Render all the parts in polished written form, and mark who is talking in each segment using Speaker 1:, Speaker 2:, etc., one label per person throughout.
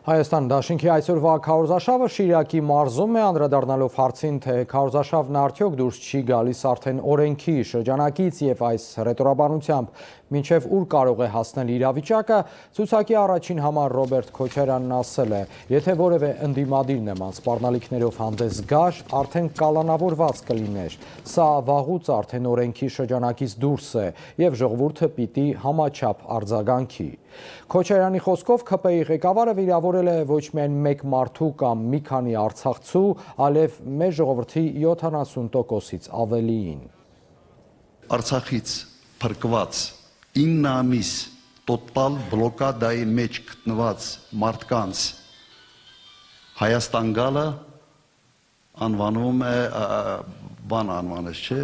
Speaker 1: Հայաստան դաշինքի այսօրվա քարոզարշավը Շիրակի մարզում է, անդրադառնալով հարցին, թե քարոզարշավն արդյոք դուրս չի գալիս արդեն օրենքի շրջանակից եւ այս հռետորաբանությամբ մինչև ուր կարող է հասնել իրավիճակը, ցուցակի առաջին համար Ռոբերտ Քոչարյանն ասել է, եթե որևէ ընդդիմադիր նման սպառնալիքներով հանդես գար, արդեն կալանավորված կլիներ։ Սա վաղուց արդեն օրենքի շրջանակից դուրս է եւ ժողովուրդը պիտի համաչափ արձագանքի։ Քոչարյանի խոսքով ՔՊ-ի ղեկավարը վիրավորել է ոչ միայն մեկ մարդու կամ մի քանի արցախցու, այլև մեր ժողովրդի 70%-ից ավելիին։
Speaker 2: Արցախից փրկված 9 ամիս տոտալ բլոկադայի մեջ գտնված մարդկանց Հայաստան գալը անվանում է բան անվանես չէ,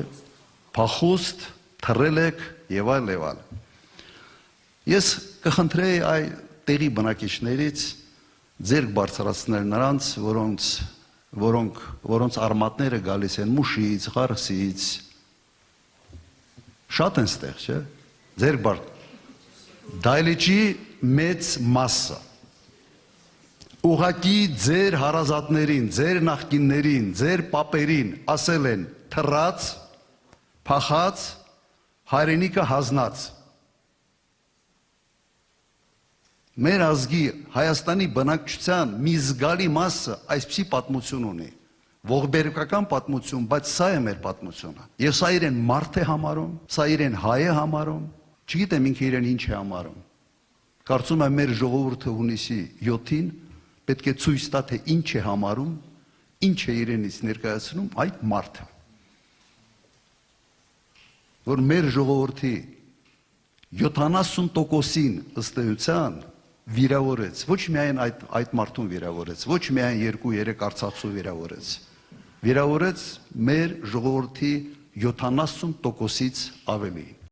Speaker 2: փախուստ, թռելեք եւ այլ եւ այլ։ Ես կխնդրեի այ տեղի բնակիչներից ձերք բարձրացնել նրանց, որոնց արմատները գալիս են Մուշից, Ղարսից, շատ են ստեղ, չէ՞։ Ձեր դայլիճի մեծ մասը ուղղակի ձեր հարազատներին, ձեր նախկիններին, ձեր պապերին ասել են թռած, փախած, հայրենիքը հանձնած։ Մեր ազգի Հայաստանի բնակչության մի զգալի մասը այսպիսի պատմություն ունի, ողբերգական պատմություն, բայց սա է մեր պատմությունը։ Եվ սա իրեն մարդ է համարում, սա իրեն հայ է համարում, չգիտեմ ինքը իրեն ինչ է համարում։ Կարծում եմ մեր ժողովուրդը հունիսի 7-ին պետք է ցույց տա, թե ինչ է համարում, ինչ է իրենից ներկայացնում այդ մարդը։ Որ մեր ժողովրդի 70%-ին ըստ էության վիրավորեց, ոչ միայն այդ մարդուն վիրավորեց, ոչ միայն 2-3 արցախցու վիրավորեց մեր ժողովրդի 70%-ից ավելի։